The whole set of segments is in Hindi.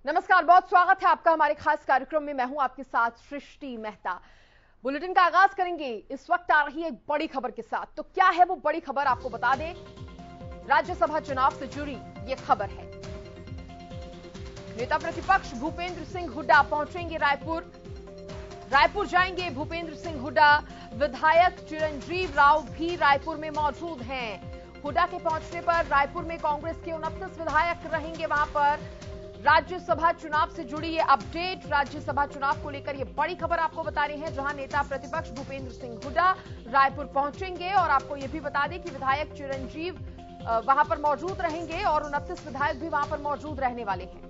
नमस्कार, बहुत स्वागत है आपका हमारे खास कार्यक्रम में। मैं हूं आपके साथ सृष्टि मेहता। बुलेटिन का आगाज करेंगे इस वक्त आ रही एक बड़ी खबर के साथ। तो क्या है वो बड़ी खबर, आपको बता दें, राज्यसभा चुनाव से जुड़ी ये खबर है। नेता प्रतिपक्ष भूपेंद्र सिंह हुड्डा पहुंचेंगे रायपुर। रायपुर जाएंगे भूपेंद्र सिंह हुड्डा। विधायक चिरंजीव राव भी रायपुर में मौजूद हैं। हुड्डा के पहुंचने पर रायपुर में कांग्रेस के 29 विधायक रहेंगे वहां पर। राज्यसभा चुनाव से जुड़ी ये अपडेट, राज्यसभा चुनाव को लेकर ये बड़ी खबर आपको बता रहे हैं, जहां नेता प्रतिपक्ष भूपेंद्र सिंह हुड्डा रायपुर पहुंचेंगे। और आपको यह भी बता दें कि विधायक चिरंजीव वहां पर मौजूद रहेंगे और 29 विधायक भी वहां पर मौजूद रहने वाले हैं।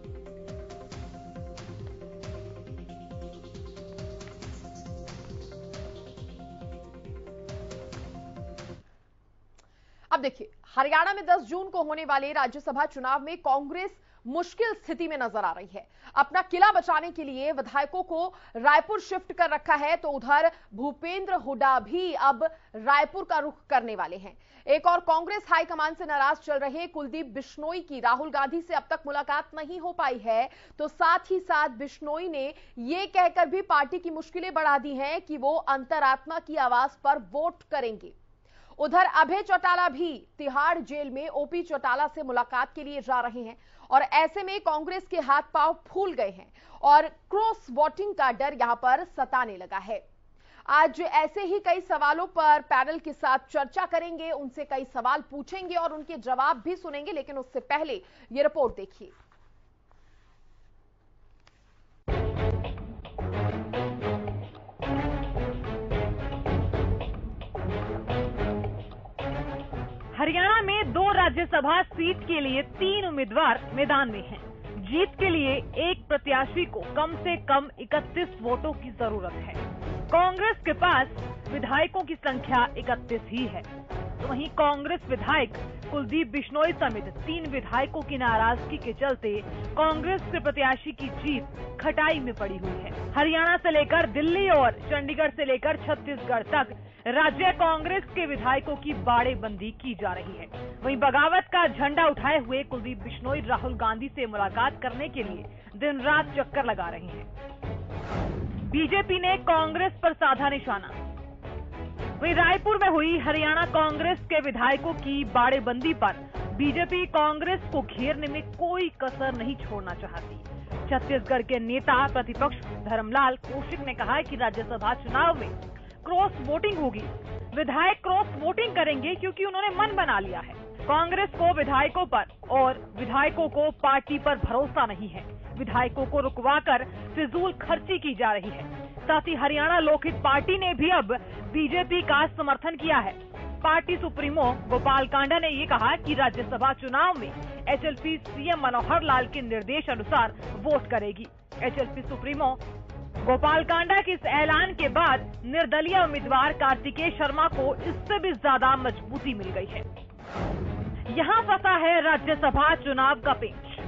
अब देखिए, हरियाणा में 10 जून को होने वाले राज्यसभा चुनाव में कांग्रेस मुश्किल स्थिति में नजर आ रही है। अपना किला बचाने के लिए विधायकों को रायपुर शिफ्ट कर रखा है, तो उधर भूपेंद्र हुड्डा भी अब रायपुर का रुख करने वाले हैं। एक और कांग्रेस हाईकमान से नाराज चल रहे कुलदीप बिश्नोई की राहुल गांधी से अब तक मुलाकात नहीं हो पाई है, तो साथ ही साथ बिश्नोई ने यह कहकर भी पार्टी की मुश्किलें बढ़ा दी हैं कि वो अंतरात्मा की आवाज पर वोट करेंगे। उधर अभय चौटाला भी तिहाड़ जेल में ओपी चौटाला से मुलाकात के लिए जा रहे हैं और ऐसे में कांग्रेस के हाथ पांव फूल गए हैं और क्रॉस वोटिंग का डर यहां पर सताने लगा है। आज ऐसे ही कई सवालों पर पैनल के साथ चर्चा करेंगे, उनसे कई सवाल पूछेंगे और उनके जवाब भी सुनेंगे, लेकिन उससे पहले यह रिपोर्ट देखिए। हरियाणा में 2 राज्यसभा सीट के लिए 3 उम्मीदवार मैदान में हैं। जीत के लिए एक प्रत्याशी को कम से कम 31 वोटों की जरूरत है। कांग्रेस के पास विधायकों की संख्या 31 ही है, तो वहीं कांग्रेस विधायक कुलदीप बिश्नोई समेत 3 विधायकों की नाराजगी के चलते कांग्रेस के प्रत्याशी की जीत खटाई में पड़ी हुई है। हरियाणा से लेकर दिल्ली और चंडीगढ़ से लेकर छत्तीसगढ़ तक राज्य कांग्रेस के विधायकों की बाड़ेबंदी की जा रही है। वहीं बगावत का झंडा उठाए हुए कुलदीप बिश्नोई राहुल गांधी से मुलाकात करने के लिए दिन रात चक्कर लगा रहे हैं। बीजेपी ने कांग्रेस पर साधा निशाना। वहीं रायपुर में हुई हरियाणा कांग्रेस के विधायकों की बाड़ेबंदी पर बीजेपी कांग्रेस को घेरने में कोई कसर नहीं छोड़ना चाहती। छत्तीसगढ़ के नेता प्रतिपक्ष धर्मलाल कौशिक ने कहा है कि राज्यसभा चुनाव में क्रॉस वोटिंग होगी। विधायक क्रॉस वोटिंग करेंगे क्योंकि उन्होंने मन बना लिया है। कांग्रेस को विधायकों पर और विधायकों को पार्टी पर भरोसा नहीं है। विधायकों को रुकवाकर फिजूल खर्ची की जा रही है। साथ ही हरियाणा लोकहित पार्टी ने भी अब बीजेपी का समर्थन किया है। पार्टी सुप्रीमो गोपाल कांडा ने ये कहा कि राज्यसभा चुनाव में एचएलपी सीएम मनोहर लाल के निर्देश अनुसार वोट करेगी। एचएलपी सुप्रीमो गोपाल कांडा के इस ऐलान के बाद निर्दलीय उम्मीदवार कार्तिकेय शर्मा को इससे भी ज्यादा मजबूती मिल गई है। यहां फंसा है राज्यसभा चुनाव का पेंच।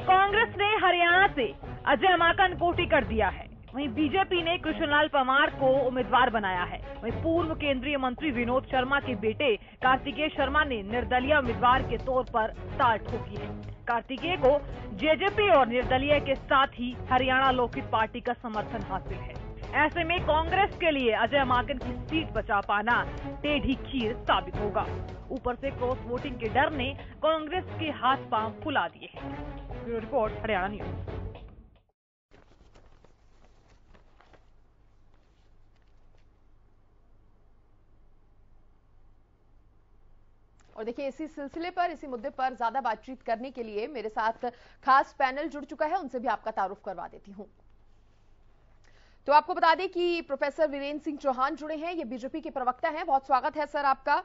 कांग्रेस ने हरियाणा से अजय माकन को टिकट दिया है, वहीं बीजेपी ने कृष्णलाल परमार को उम्मीदवार बनाया है। वहीं पूर्व केंद्रीय मंत्री विनोद शर्मा के बेटे कार्तिकेय शर्मा ने निर्दलीय उम्मीदवार के तौर पर ताल ठोकी है। कार्तिकेय को जेजेपी और निर्दलीय के साथ ही हरियाणा लोकहित पार्टी का समर्थन हासिल है। ऐसे में कांग्रेस के लिए अजय माकन की सीट बचा पाना टेढ़ी खीर साबित होगा। ऊपर से क्रॉस वोटिंग के डर ने कांग्रेस के हाथ पांव फुला दिए हैं। Bureau report, Haryana news. और देखिए, इसी सिलसिले पर, इसी मुद्दे पर ज्यादा बातचीत करने के लिए मेरे साथ खास पैनल जुड़ चुका है, उनसे भी आपका तारुफ करवा देती हूं। तो आपको बता दें कि प्रोफेसर वीरेंद्र सिंह चौहान जुड़े हैं, ये बीजेपी के प्रवक्ता हैं। बहुत स्वागत है सर आपका।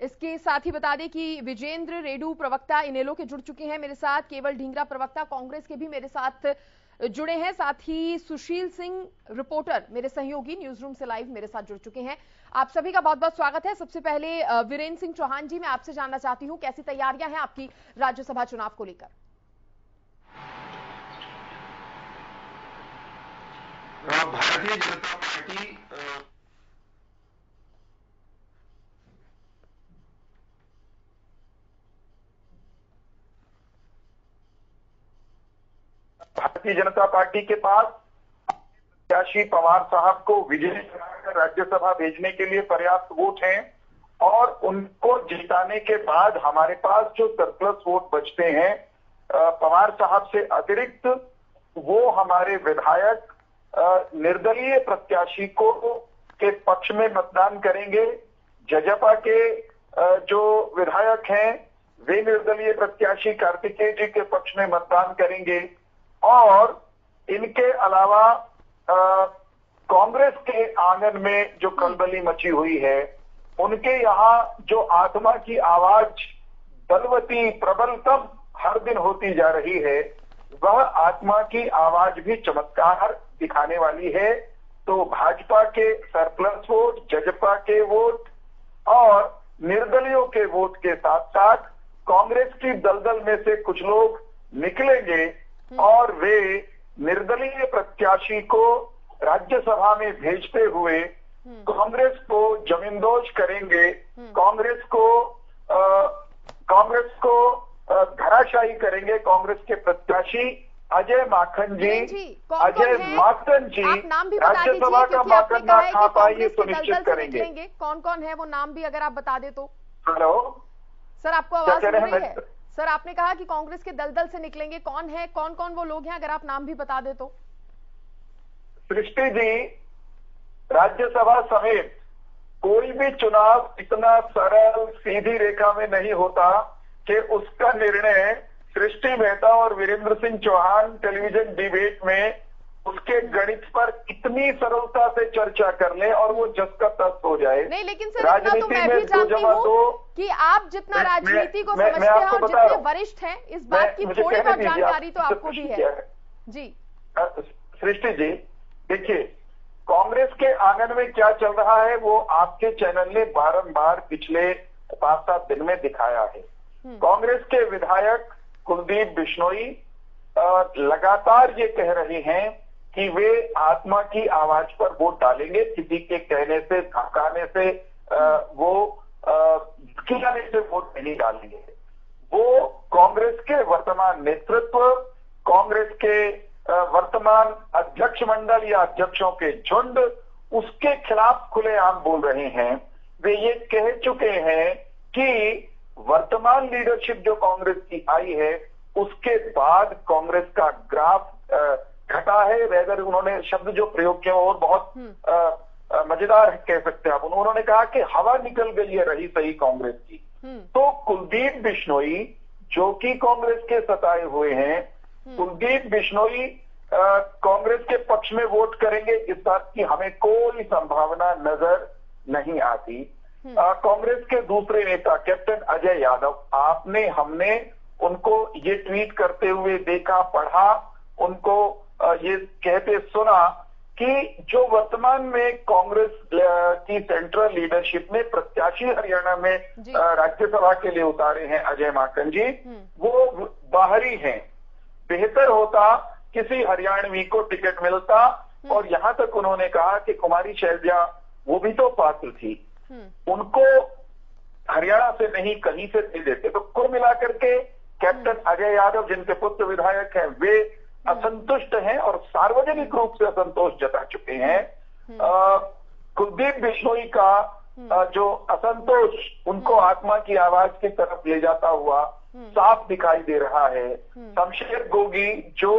इसके साथ ही बता दें कि विजेंद्र रेडू प्रवक्ता इनेलो के जुड़ चुके हैं मेरे साथ। केवल ढींगरा प्रवक्ता कांग्रेस के भी मेरे साथ जुड़े हैं। साथ ही सुशील सिंह रिपोर्टर, मेरे सहयोगी न्यूज रूम से लाइव मेरे साथ जुड़ चुके हैं। आप सभी का बहुत बहुत स्वागत है। सबसे पहले वीरेंद्र सिंह चौहान जी, मैं आपसे जानना चाहती हूं, कैसी तैयारियां हैं आपकी राज्यसभा चुनाव को लेकर? भारतीय जनता पार्टी भारतीय जनता पार्टी के पास प्रत्याशी पवार साहब को विजयी कराकर राज्यसभा भेजने के लिए पर्याप्त वोट हैं और उनको जिताने के बाद हमारे पास जो सरप्लस वोट बचते हैं पवार साहब से अतिरिक्त, वो हमारे विधायक निर्दलीय प्रत्याशी को के पक्ष में मतदान करेंगे। जजपा के जो विधायक हैं वे निर्दलीय प्रत्याशी कार्तिकेय जी के पक्ष में मतदान करेंगे और इनके अलावा कांग्रेस के आंगन में जो खलबली मची हुई है, उनके यहाँ जो आत्मा की आवाज बलवती प्रबलतम हर दिन होती जा रही है, वह आत्मा की आवाज भी चमत्कार दिखाने वाली है। तो भाजपा के सरप्लस वोट, जजपा के वोट और निर्दलियों के वोट के साथ साथ कांग्रेस की दलदल में से कुछ लोग निकलेंगे और वे निर्दलीय प्रत्याशी को राज्यसभा में भेजते हुए कांग्रेस को जमींदोज करेंगे, कांग्रेस को धराशायी करेंगे। कांग्रेस के प्रत्याशी अजय माखन जी राज्यसभा का माखन ना खा पाए, ये सुनिश्चित करेंगे। कौन कौन है वो नाम भी अगर आप बता दे तो। हेलो सर, आपको आवाज मिल रही है? सर, आपने कहा कि कांग्रेस के दलदल से निकलेंगे, कौन है, कौन कौन वो लोग हैं, अगर आप नाम भी बता दे तो। सृष्टि जी, राज्यसभा समेत कोई भी चुनाव इतना सरल सीधी रेखा में नहीं होता कि उसका निर्णय सृष्टि मेहता और वीरेंद्र सिंह चौहान टेलीविजन डिबेट में उसके गणित पर इतनी सरलता से चर्चा कर ले और वो जस का तस हो जाए। नहीं, लेकिन सर इतना तो मैं भी जानती हूँ कि आप जितना राजनीति को समझते हैं और जितने वरिष्ठ हैं, इस बात की थोड़ी बहुत जानकारी तो आपको भी है। जी सृष्टि जी, देखिए कांग्रेस के आंगन में क्या चल रहा है वो आपके चैनल ने बारंबार पिछले 5-7 दिन में दिखाया है। कांग्रेस के विधायक कुलदीप बिश्नोई लगातार ये कह रहे हैं कि वे आत्मा की आवाज पर वोट डालेंगे, किसी के कहने से, धमकाने से वो खिलाने से वोट नहीं डालेंगे। वो कांग्रेस के वर्तमान नेतृत्व, कांग्रेस के वर्तमान अध्यक्ष मंडल या अध्यक्षों के झुंड, उसके खिलाफ खुलेआम बोल रहे हैं। वे ये कह चुके हैं कि वर्तमान लीडरशिप जो कांग्रेस की आई है उसके बाद कांग्रेस का ग्राफ घटा है। रेदर उन्होंने शब्द जो प्रयोग किया और बहुत मजेदार कह सकते हैं आप, उन्होंने कहा कि हवा निकल गई है रही सही कांग्रेस की। तो कुलदीप बिश्नोई जो कि कांग्रेस के सताए हुए हैं, कुलदीप बिश्नोई कांग्रेस के पक्ष में वोट करेंगे, इस बात की हमें कोई संभावना नजर नहीं आती। कांग्रेस के दूसरे नेता कैप्टन अजय यादव, हमने उनको ये ट्वीट करते हुए देखा, पढ़ा, उनको ये कहते सुना कि जो वर्तमान में कांग्रेस की सेंट्रल लीडरशिप ने प्रत्याशी हरियाणा में राज्यसभा के लिए उतारे हैं अजय माकन जी, वो बाहरी हैं। बेहतर होता किसी हरियाणवी को टिकट मिलता और यहां तक उन्होंने कहा कि कुमारी शैलजा वो भी तो पात्र थी, उनको हरियाणा से नहीं कहीं से दे देते। तो कुल मिलाकर के कैप्टन अजय यादव जिनके पुत्र विधायक हैं वे असंतुष्ट हैं और सार्वजनिक रूप से असंतोष जता चुके हैं। कुलदीप बिश्नोई का जो असंतोष उनको आत्मा की आवाज की तरफ ले जाता हुआ साफ दिखाई दे रहा है। शमशेर गोगी जो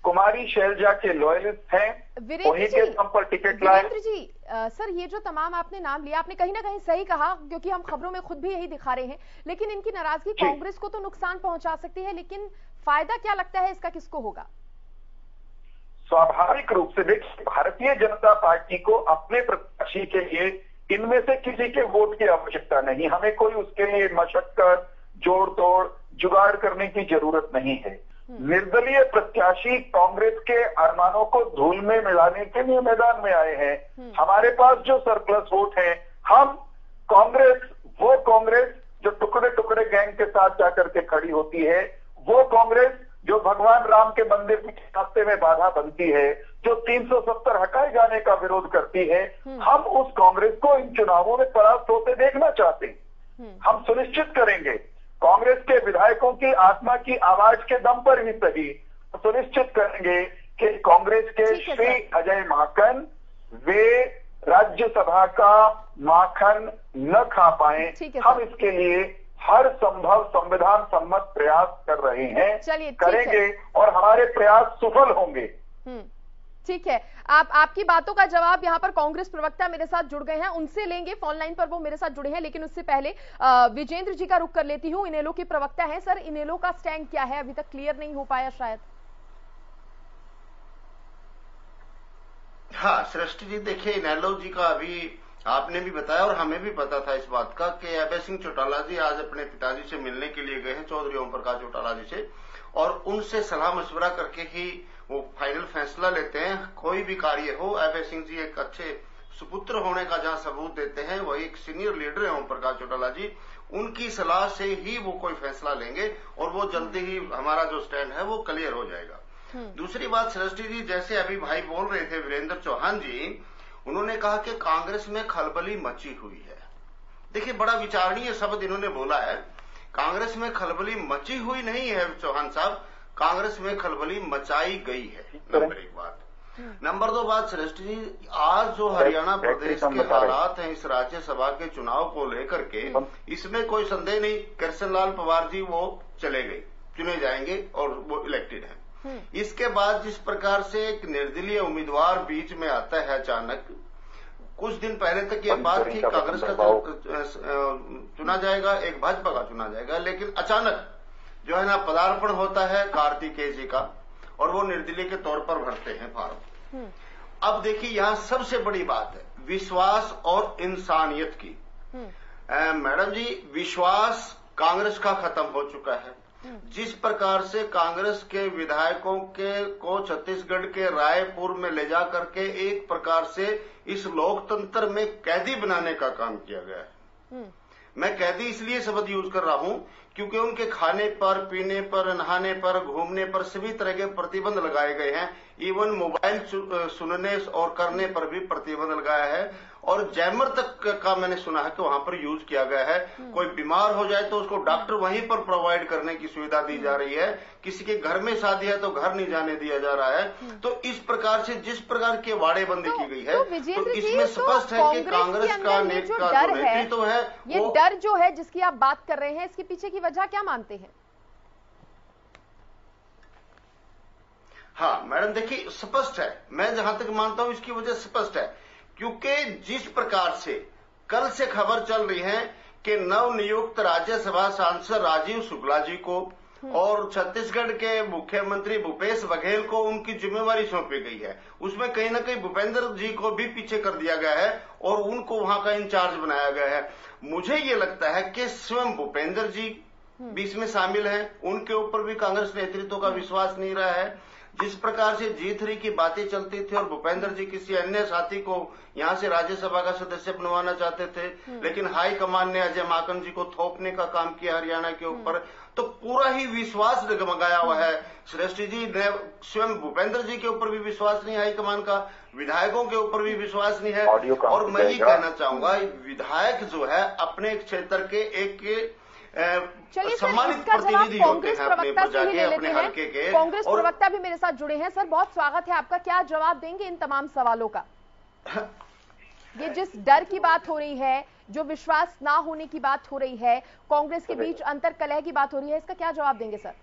कुमारी शैलजा के लॉयलिस्ट हैं, उन्हीं के दम पर टिकट लाए। वीरेंद्र जी, सर ये जो तमाम आपने नाम लिया, आपने कहीं ना कहीं सही कहा, क्योंकि हम खबरों में खुद भी यही दिखा रहे हैं, लेकिन इनकी नाराजगी कांग्रेस को तो नुकसान पहुंचा सकती है, लेकिन फायदा क्या लगता है इसका किसको होगा? स्वाभाविक रूप से देखिए, भारतीय जनता पार्टी को अपने प्रत्याशी के लिए इनमें से किसी के वोट की आवश्यकता नहीं, हमें कोई उसके लिए मशक्कत, जोड़ तोड़, जुगाड़ करने की जरूरत नहीं है। निर्दलीय प्रत्याशी कांग्रेस के अरमानों को धूल में मिलाने के लिए मैदान में आए हैं। हमारे पास जो सरप्लस वोट है, हम कांग्रेस, वो कांग्रेस जो टुकड़े टुकड़े गैंग के साथ जाकर के खड़ी होती है, वो कांग्रेस जो भगवान राम के मंदिर के रास्ते में बाधा बनती है, जो 370 हटाए जाने का विरोध करती है, हम उस कांग्रेस को इन चुनावों में परास्त होते देखना चाहते हैं। हम सुनिश्चित करेंगे कांग्रेस के विधायकों की आत्मा की आवाज के दम पर ही सही, सुनिश्चित करेंगे कि कांग्रेस के ठीक है, श्री सर। अजय माकन वे राज्यसभा का माखन न खा पाए। ठीक है, हम सर। इसके लिए हर संभव संविधान सम्मत प्रयास कर रहे हैं, चलिए, ठीक करेंगे है। और हमारे प्रयास सफल होंगे। ठीक है, आपकी बातों का जवाब यहाँ पर कांग्रेस प्रवक्ता मेरे साथ जुड़ गए हैं, उनसे लेंगे। फोन लाइन पर वो मेरे साथ जुड़े हैं, लेकिन उससे पहले विजेंद्र जी का रुख कर लेती हूँ। इनेलो के प्रवक्ता हैं सर, इनेलो का स्टैंड क्या है? अभी तक क्लियर नहीं हो पाया शायद। हाँ सृष्टि जी, देखिए इनेलो जी का अभी आपने भी बताया और हमें भी पता था इस बात का कि अभय सिंह चौटाला जी आज अपने पिताजी से मिलने के लिए गए हैं, चौधरी ओम प्रकाश चौटाला जी से, और उनसे सलाह मशवरा करके ही वो फाइनल फैसला लेते हैं। कोई भी कार्य हो, अभय सिंह जी एक अच्छे सुपुत्र होने का जहां सबूत देते हैं, वही एक सीनियर लीडर है ओम प्रकाश चौटाला जी, उनकी सलाह से ही वो कोई फैसला लेंगे और वो जल्दी ही हमारा जो स्टैंड है वो क्लियर हो जाएगा। दूसरी बात सृष्टि जी, जैसे अभी भाई बोल रहे थे वीरेंद्र चौहान जी, उन्होंने कहा कि कांग्रेस में खलबली मची हुई है। देखिए बड़ा विचारणीय शब्द इन्होंने बोला है। कांग्रेस में खलबली मची हुई नहीं है चौहान साहब, कांग्रेस में खलबली मचाई गई है। नंबर एक बात। नंबर दो बात सृष्टि जी, आज जो हरियाणा प्रदेश के हालात हैं इस राज्यसभा के चुनाव को लेकर के, इसमें कोई संदेह नहीं, कृष्ण लाल पवार जी वो चले गए, चुने जाएंगे और वो इलेक्टेड है। इसके बाद जिस प्रकार से एक निर्दलीय उम्मीदवार बीच में आता है अचानक, कुछ दिन पहले तक ये बात थी कांग्रेस का चुना जाएगा, एक भाजपा का चुना जाएगा, लेकिन अचानक जो है ना पदार्पण होता है कार्तिकेय जी का और वो निर्दलीय के तौर पर भरते हैं फॉर्म। अब देखिए यहाँ सबसे बड़ी बात है विश्वास और इंसानियत की। मैडम जी, विश्वास कांग्रेस का खत्म हो चुका है। जिस प्रकार से कांग्रेस के विधायकों को छत्तीसगढ़ के रायपुर में ले जा करके एक प्रकार से इस लोकतंत्र में कैदी बनाने का काम किया गया है। मैं कैदी इसलिए शब्द यूज कर रहा हूं क्योंकि उनके खाने पर, पीने पर, नहाने पर, घूमने पर सभी तरह के प्रतिबंध लगाए गए हैं। इवन मोबाइल सुनने और करने पर भी प्रतिबंध लगाया है और जैमर तक का मैंने सुना है कि वहां पर यूज किया गया है। कोई बीमार हो जाए तो उसको डॉक्टर वहीं पर प्रोवाइड करने की सुविधा दी जा रही है। किसी के घर में शादी है तो घर नहीं जाने दिया जा रहा है। तो इस प्रकार से जिस प्रकार की वाड़ेबंदी की गई है, तो इसमें स्पष्ट है कि कांग्रेस का नेतृत्व है, ये डर जो है जिसकी आप बात कर रहे हैं, इसके पीछे की वजह क्या मानते हैं? हाँ मैडम, देखिए स्पष्ट है, मैं जहां तक मानता हूं इसकी वजह स्पष्ट है, क्योंकि जिस प्रकार से कल से खबर चल रही है कि नवनियुक्त राज्यसभा सांसद राजीव शुक्ला जी को और छत्तीसगढ़ के मुख्यमंत्री भूपेश बघेल को उनकी जिम्मेवारी सौंपी गई है, उसमें कहीं ना कहीं भूपेंद्र जी को भी पीछे कर दिया गया है और उनको वहां का इंचार्ज बनाया गया है। मुझे ये लगता है कि स्वयं भूपेंद्र जी भी इसमें शामिल है, उनके ऊपर भी कांग्रेस नेतृत्व का विश्वास नहीं रहा है। जिस प्रकार से G3 की बातें चलती थी और भूपेंद्र जी किसी अन्य साथी को यहां से राज्यसभा का सदस्य बनवाना चाहते थे, लेकिन हाईकमान ने अजय माकन जी को थोपने का काम किया हरियाणा के ऊपर, तो पूरा ही विश्वास डगमगाया हुआ है। श्रेष्ठी जी ने स्वयं भूपेंद्र जी के ऊपर भी विश्वास नहीं, हाईकमान का, विधायकों के ऊपर भी विश्वास नहीं है। और मैं ये कहना चाहूंगा, विधायक जो है अपने क्षेत्र के एक सम्मानित प्रतिनिधि होते हैं अपने प्रजा के, अपने हल्के के। कांग्रेस प्रवक्ता भी मेरे साथ जुड़े हैं। सर बहुत स्वागत है आपका, क्या जवाब देंगे इन तमाम सवालों का? ये जिस डर की बात हो रही है, जो विश्वास ना होने की बात हो रही है, कांग्रेस के बीच अंतर कलह की बात हो रही है, इसका क्या जवाब देंगे सर?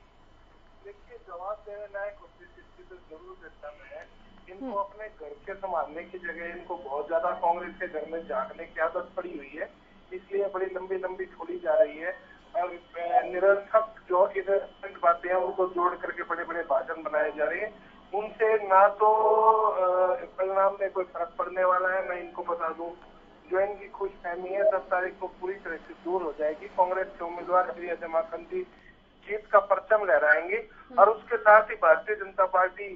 देखिए, जवाब देने लायक तो जरूर देता है। इनको अपने घर के संभालने की जगह इनको बहुत ज्यादा कांग्रेस के घर में झांकने की आदत पड़ी हुई है, इसलिए बड़ी लंबी लंबी छोड़ी जा रही है और निरर्थक जो इररिलेवेंट बातें हैं उनको जोड़ करके बड़े बड़े भाषण बनाए जा रहे हैं। उनसे ना तो परिणाम में कोई फर्क पड़ने वाला है, मैं इनको बता दूं, जो इनकी खुशफहमी है 10 तारीख को पूरी तरह से दूर हो जाएगी। कांग्रेस के उम्मीदवार श्री अजय माकन जी जीत का परचम लहराएंगे और उसके साथ ही भारतीय जनता पार्टी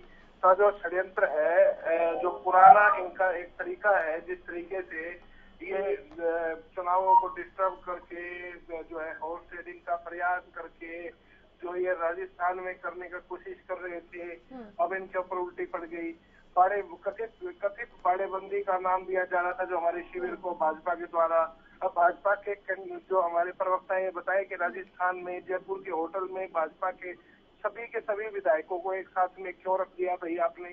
का जो षड्यंत्र है, जो पुराना इनका एक तरीका है, जिस तरीके से ये चुनावों को डिस्टर्ब करके जो है हॉर्स ट्रेडिंग का प्रयास करके जो ये राजस्थान में करने का कोशिश कर रहे थे, अब इनके ऊपर उल्टी पड़ गई। कथित बाड़ेबंदी का नाम दिया जा रहा था जो हमारे शिविर को भाजपा के द्वारा। अब भाजपा के जो हमारे प्रवक्ता ये बताए कि राजस्थान में जयपुर के होटल में भाजपा के सभी के सभी विधायकों को एक साथ में क्यों रख दिया भाई आपने?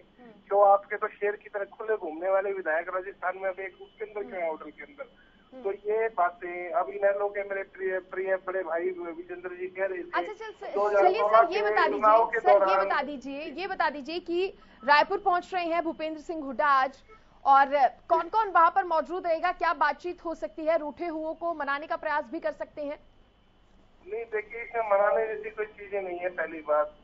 क्यों आपके तो शेर की तरह खुले घूमने वाले विधायक राजस्थान में अब एक उसके अंदर क्यों है, होटल के अंदर? तो ये बातें अब इनेलो के मेरे प्रिय बड़े भाई विजेंद्र जी कह रहे थे। अच्छा चलिए सर ये बता दीजिए कि रायपुर पहुंच रहे हैं भूपेंद्र सिंह हुड्डा आज, और कौन कौन वहां पर मौजूद रहेगा? क्या बातचीत हो सकती है? रूठे हुओं को मनाने का प्रयास भी कर सकते हैं? नहीं देखिए, इसमें मनाने जैसी कोई चीजें नहीं है, पहली बात।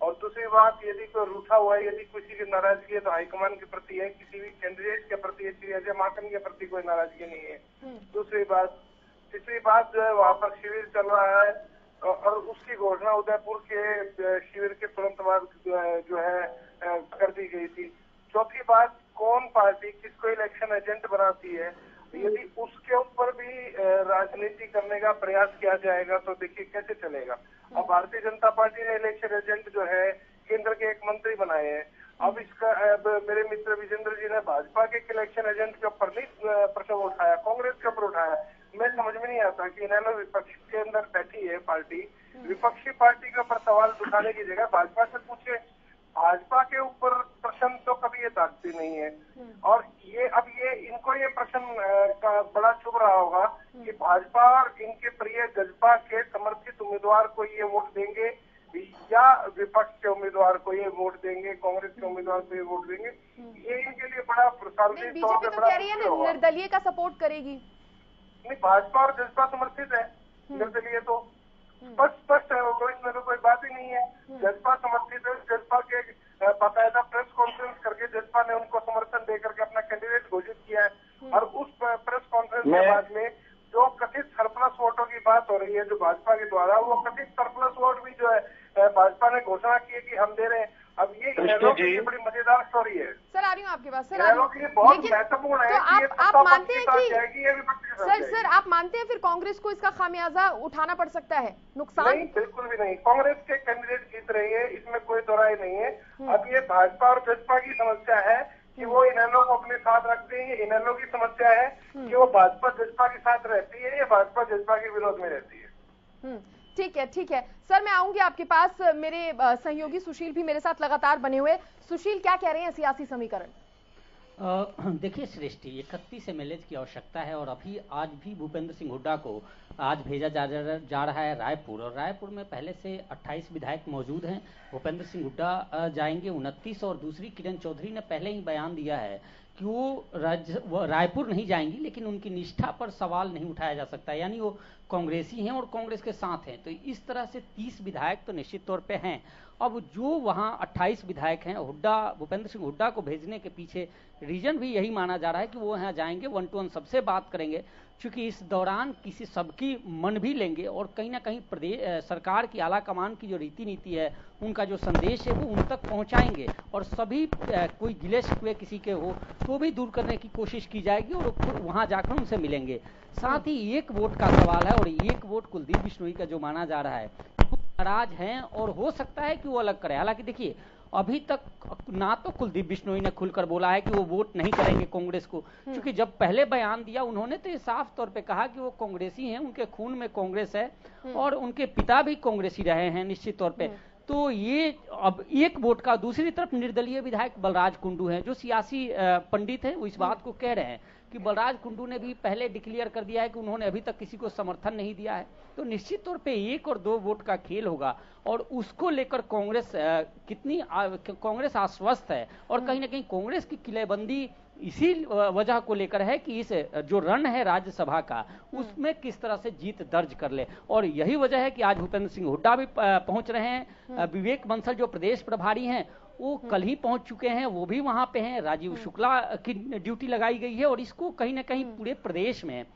और दूसरी बात, यदि कोई रूठा हुआ है, यदि किसी की नाराजगी है तो हाईकमान के प्रति है, किसी भी कैंडिडेट के प्रति, श्री अजय माकन के प्रति कोई नाराजगी नहीं है। दूसरी बात, तीसरी बात जो है वहाँ पर शिविर चल रहा है और उसकी घोषणा उदयपुर के शिविर के तुरंत बाद जो है कर दी गई थी। चौथी बात, कौन पार्टी किसको इलेक्शन एजेंट बनाती है, यदि उसके ऊपर भी राजनीति करने का प्रयास किया जाएगा तो देखिए कैसे चलेगा। अब भारतीय जनता पार्टी ने इलेक्शन एजेंट जो है केंद्र के एक मंत्री बनाए हैं। अब इसका मेरे मित्र विजेंद्र जी ने भाजपा के इलेक्शन एजेंट के ऊपर नहीं प्रश्न उठाया, कांग्रेस के ऊपर उठाया। मैं समझ में नहीं आता कि इनेलो विपक्ष के अंदर बैठी है पार्टी, विपक्षी पार्टी के ऊपर सवाल उठाने की जगह भाजपा से पूछे। भाजपा के ऊपर प्रश्न तो कभी ये दागती नहीं है। और ये इनको ये प्रश्न का बड़ा चुभ रहा होगा कि भाजपा और इनके प्रिय जजपा के समर्थित उम्मीदवार को ये वोट देंगे या विपक्ष के उम्मीदवार को ये वोट देंगे, कांग्रेस के उम्मीदवार को ये वोट देंगे। ये इनके लिए बड़ा बीजेपी तो कह रही है ना निर्दलीय का सपोर्ट करेगी। नहीं, भाजपा और जजपा समर्थित है, निर्दलीय तो स्पष्ट है, तो इसमें तो कोई बात ही नहीं है। जजपा समर्थित है, जजपा के बाकायदा प्रेस कॉन्फ्रेंस करके जजपा ने उनको समर्थन देकर के अपना कैंडिडेट घोषित किया है। और उस प्रेस कॉन्फ्रेंस के बाद में जो कथित सरप्लस वोटों की बात हो रही है जो भाजपा के द्वारा, वो कथित सरप्लस वोट भी जो है भाजपा ने घोषणा की है कि हम दे रहे हैं। अब ये इनेलो के लिए बड़ी मजेदार स्टोरी है। सर आ रही हूँ आपके पास। सर इनेलो के लिए बहुत महत्वपूर्ण है कि ये आप मानते हैं कि सर आप मानते हैं फिर कांग्रेस को इसका खामियाजा उठाना पड़ सकता है, नुकसान? नहीं, बिल्कुल भी नहीं। कांग्रेस के कैंडिडेट जीत रही है, इसमें कोई दोहराई नहीं है। अब ये भाजपा और जसपा की समस्या है कि वो इनेलो को अपने साथ रखते हैं, इनेलो की समस्या है कि वो भाजपा जसपा के साथ रहती है या भाजपा जसपा के विरोध में रहती है। ठीक है सर, मैं आऊंगी आपके पास। मेरे सहयोगी सुशील भी मेरे साथ लगातार बने हुए। सुशील, क्या कह रहे हैं सियासी समीकरण? देखिए सृष्टि, 31 एमएलए की आवश्यकता है और अभी आज भी भूपेंद्र सिंह हुड्डा को आज भेजा जा रहा है रायपुर, और रायपुर में पहले से 28 विधायक मौजूद हैं। भूपेंद्र सिंह हुड्डा जाएंगे 29, और दूसरी किरण चौधरी ने पहले ही बयान दिया है कि वो रायपुर नहीं जाएंगी, लेकिन उनकी निष्ठा पर सवाल नहीं उठाया जा सकता, यानी वो कांग्रेसी हैं और कांग्रेस के साथ हैं। तो इस तरह से 30 विधायक तो निश्चित तौर पे हैं। अब जो वहां 28 विधायक हैं, भूपेंद्र सिंह हुड्डा को भेजने के पीछे रीजन भी यही माना जा रहा है कि वो यहाँ जाएंगे, 1 to 1 सबसे बात करेंगे, क्योंकि इस दौरान किसी सबकी मन भी लेंगे और कहीं ना कहीं प्रदेश सरकार की आला कमान की जो रीति नीति है, उनका जो संदेश है वो उन तक पहुंचाएंगे, और सभी कोई गिले शिकवे किसी के हो तो भी दूर करने की कोशिश की जाएगी और वहां जाकर उनसे मिलेंगे। साथ ही एक वोट का सवाल है, और एक वोट कुलदीप बिश्नोई का जो माना जा रहा है, नाराज हैं और हो सकता है कि वो अलग करे। हालांकि देखिए, अभी तक ना तो कुलदीप बिश्नोई ने खुलकर बोला है कि वो वोट नहीं करेंगे कांग्रेस को, क्योंकि जब पहले बयान दिया उन्होंने तो ये साफ तौर पे कहा कि वो कांग्रेसी हैं, उनके खून में कांग्रेस है और उनके पिता भी कांग्रेसी रहे हैं निश्चित तौर पे। तो ये अब एक वोट का। दूसरी तरफ निर्दलीय विधायक बलराज कुंडू हैं, जो सियासी पंडित हैं, वो इस बात को कह रहे हैं कि बलराज कुंडू ने भी पहले डिक्लेयर कर दिया है कि उन्होंने अभी तक किसी को समर्थन नहीं दिया है। तो निश्चित तौर पे 1 और 2 वोट का खेल होगा, और उसको लेकर कांग्रेस आश्वस्त है, और कहीं ना कहीं कांग्रेस की किलेबंदी इसी वजह को लेकर है कि इस जो रण है राज्यसभा का, उसमें किस तरह से जीत दर्ज कर ले। और यही वजह है कि आज भूपेंद्र सिंह हुड्डा भी पहुंच रहे हैं। विवेक बंसल जो प्रदेश प्रभारी हैं वो कल ही पहुंच चुके हैं, वो भी वहां पे हैं। राजीव शुक्ला की ड्यूटी लगाई गई है, और इसको कहीं ना कहीं पूरे प्रदेश में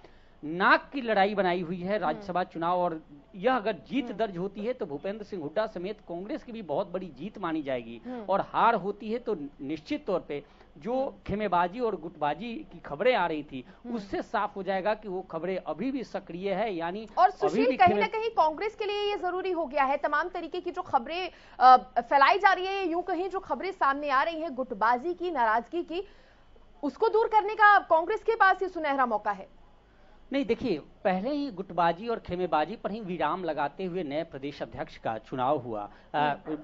नाक की लड़ाई बनाई हुई है राज्यसभा चुनाव। और यह अगर जीत दर्ज होती है तो भूपेंद्र सिंह हुड्डा समेत कांग्रेस की भी बहुत बड़ी जीत मानी जाएगी, और हार होती है तो निश्चित तौर पे जो खेमेबाजी और गुटबाजी की खबरें आ रही थी उससे साफ हो जाएगा कि वो खबरें अभी भी सक्रिय है। यानी और सुशील, कहीं ना कहीं कांग्रेस के लिए ये जरूरी हो गया है, तमाम तरीके की जो खबरें फैलाई जा रही है, यूं कहीं जो खबरें सामने आ रही है गुटबाजी की, नाराजगी की, उसको दूर करने का कांग्रेस के पास ये सुनहरा मौका है। नहीं, देखिए, पहले ही गुटबाजी और खेमेबाजी पर ही विराम लगाते हुए नए प्रदेश अध्यक्ष का चुनाव हुआ।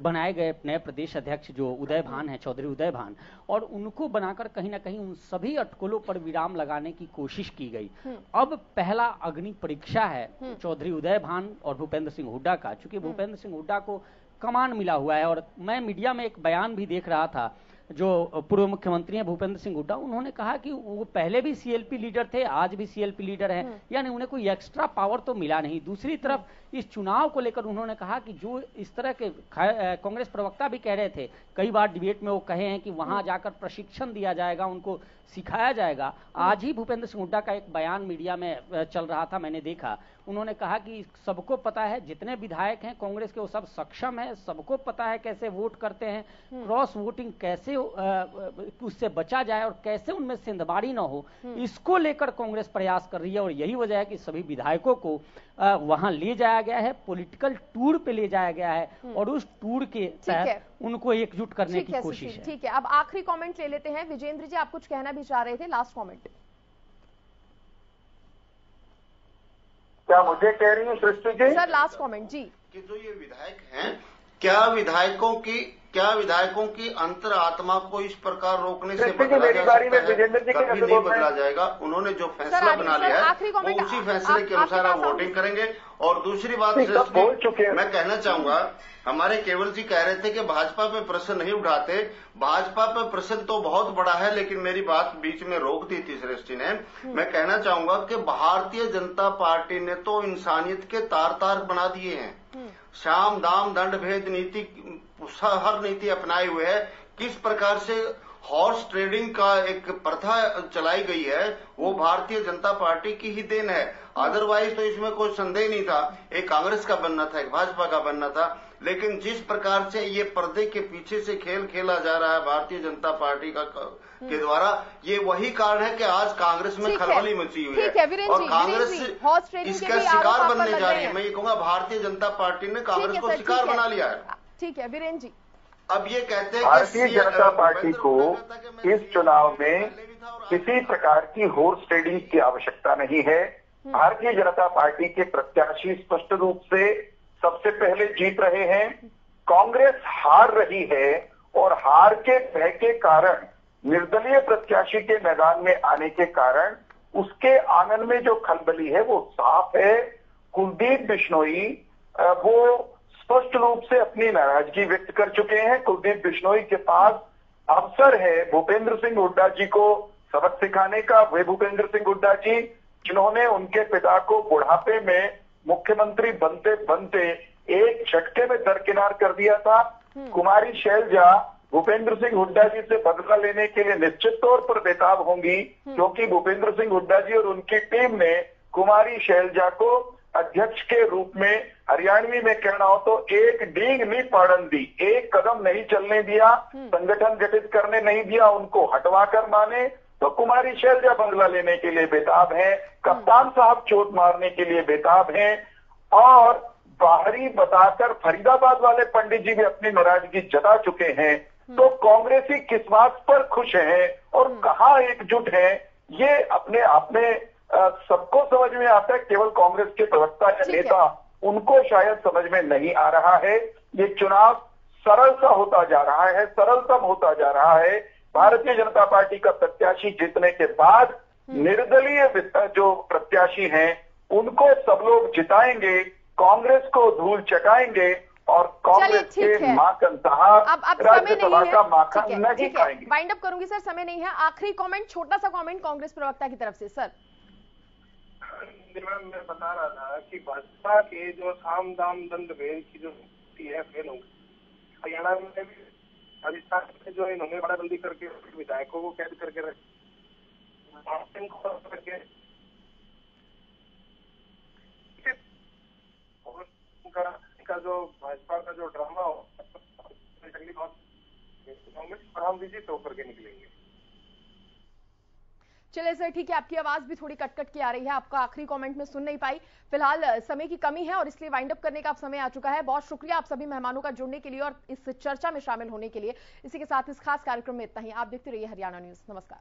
बनाए गए नए प्रदेश अध्यक्ष जो उदय भान है, चौधरी उदय भान, और उनको बनाकर कहीं ना कहीं उन सभी अटकलों पर विराम लगाने की कोशिश की गई। अब पहला अग्नि परीक्षा है चौधरी उदय भान और भूपेंद्र सिंह हुड्डा का, चूंकि भूपेंद्र सिंह हुड्डा को कमान मिला हुआ है। और मैं मीडिया में एक बयान भी देख रहा था, जो पूर्व मुख्यमंत्री हैं भूपेंद्र सिंह हुड्डा, उन्होंने कहा कि वो पहले भी सीएलपी लीडर थे, आज भी सीएलपी लीडर हैं, यानी उन्हें कोई एक्स्ट्रा पावर तो मिला नहीं। दूसरी तरफ इस चुनाव को लेकर उन्होंने कहा कि जो इस तरह के कांग्रेस प्रवक्ता भी कह रहे थे, कई बार डिबेट में वो कहे हैं कि वहां जाकर प्रशिक्षण दिया जाएगा, उनको सिखाया जाएगा। आज ही भूपेंद्र सिंह हुड्डा का एक बयान मीडिया में चल रहा था, मैंने देखा, उन्होंने कहा कि सबको पता है, जितने विधायक हैं कांग्रेस के वो सब सक्षम है, सबको पता है कैसे वोट करते हैं, क्रॉस वोटिंग कैसे उससे बचा जाए और कैसे उनमें सिंधबाड़ी न हो, इसको लेकर कांग्रेस प्रयास कर रही है। और यही वजह है कि सभी विधायकों को वहां ले जाया गया है, पॉलिटिकल टूर पे ले जाया गया है, और उस टूर के तहत उनको एकजुट करने की कोशिश है। ठीक है, अब आखिरी कमेंट ले लेते हैं। विजेंद्र जी, आप कुछ कहना भी चाह रहे थे, लास्ट कमेंट। क्या मुझे कह रही हूँ Srishti ji? Sir last comment जी। कि जो ये विधायक हैं, क्या विधायकों की अंतर आत्मा को इस प्रकार रोकने से बदला जा सकता है? कभी नहीं बदला जाएगा। उन्होंने जो फैसला बना लिया है वो उसी फैसले के अनुसार आप वोटिंग करेंगे। और दूसरी बात मैं कहना चाहूंगा, हमारे केवल जी कह रहे थे कि भाजपा पे प्रश्न नहीं उठाते। भाजपा पे प्रश्न तो बहुत बड़ा है, लेकिन मेरी बात बीच में रोक दी थी श्रेष्ठी ने। मैं कहना चाहूंगा कि भारतीय जनता पार्टी ने तो इंसानियत के तार तार बना दिए हैं। साम दाम दंड भेद नीति, हर नीति अपनाए हुए है। किस प्रकार से हॉर्स ट्रेडिंग का एक प्रथा चलाई गई है, वो भारतीय जनता पार्टी की ही देन है। अदरवाइज तो इसमें कोई संदेह नहीं था। एक कांग्रेस का बनना था, एक भाजपा का बनना था। लेकिन जिस प्रकार से ये पर्दे के पीछे से खेल खेला जा रहा है भारतीय जनता पार्टी के द्वारा, ये वही कारण है कि आज कांग्रेस में खलबली मची हुई है और कांग्रेस इसका शिकार बनने जा रही है। मैं ये कहूंगा भारतीय जनता पार्टी ने कांग्रेस को शिकार बना लिया है। ठीक है वीरेंद्र जी, अब ये कहते हैं भारतीय जनता पार्टी को इस चुनाव में किसी प्रकार की हॉर्स ट्रेडिंग की आवश्यकता नहीं है। भारतीय जनता पार्टी के प्रत्याशी स्पष्ट रूप से सबसे पहले जीत रहे हैं। कांग्रेस हार रही है और हार के भय के कारण, निर्दलीय प्रत्याशी के मैदान में आने के कारण उसके आंगन में जो खलबली है वो साफ है। कुलदीप बिश्नोई वो स्पष्ट रूप से अपनी नाराजगी व्यक्त कर चुके हैं। कुलदीप बिश्नोई के पास अवसर है भूपेंद्र सिंह हुड्डा जी को सबक सिखाने का। वे भूपेंद्र सिंह हुड्डा जी जिन्होंने उनके पिता को बुढ़ापे में मुख्यमंत्री बनते बनते एक झटके में दरकिनार कर दिया था। कुमारी शैलजा भूपेंद्र सिंह हुड्डा जी से बदला लेने के लिए निश्चित तौर पर बेताब होंगी, क्योंकि भूपेंद्र सिंह हुड्डा जी और उनकी टीम ने कुमारी शैलजा को अध्यक्ष के रूप में, हरियाणवी में कहना हो तो, एक डींग नहीं पाड़न दी, एक कदम नहीं चलने दिया, संगठन गठित करने नहीं दिया, उनको हटवा कर माने। तो कुमारी शैलजा बंगला लेने के लिए बेताब हैं, कप्तान साहब चोट मारने के लिए बेताब हैं, और बाहरी बताकर फरीदाबाद वाले पंडित जी भी अपनी नाराजगी जता चुके हैं। तो कांग्रेसी किस बात पर खुश हैं और कहां एकजुट हैं, ये अपने आप में सबको समझ में आता है। केवल कांग्रेस के प्रवक्ता या नेता उनको शायद समझ में नहीं आ रहा है। ये चुनाव सरल सा होता जा रहा है, सरलतम होता जा रहा है। भारतीय जनता पार्टी का प्रत्याशी जीतने के बाद निर्दलीय जो प्रत्याशी हैं उनको सब लोग जिताएंगे, कांग्रेस को धूल चटाएंगे और कांग्रेस के माखन साहब राज्यसभा का माखन नहीं खाएंगे। वाइंड अप करूंगी सर, समय नहीं है। आखिरी कमेंट, छोटा सा कमेंट कांग्रेस प्रवक्ता की तरफ से सर। मैं बता रहा था कि भाजपा के जो साम दाम दंड भेद की जो नीति है फेल हो गई। हरियाणा में भी, राजस्थान में जो इन्होंने बड़ाबंदी करके विधायकों को कैद करके रखे, जो भाजपा का जो ड्रामा हो, हम विजित होकर के निकलेंगे। चलिए सर, ठीक है, आपकी आवाज भी थोड़ी कट की आ रही है, आपका आखिरी कमेंट में सुन नहीं पाई। फिलहाल समय की कमी है और इसलिए वाइंड अप करने का अब समय आ चुका है। बहुत शुक्रिया आप सभी मेहमानों का जुड़ने के लिए और इस चर्चा में शामिल होने के लिए। इसी के साथ इस खास कार्यक्रम में इतना ही। आप देखते रहिए हरियाणा न्यूज। नमस्कार।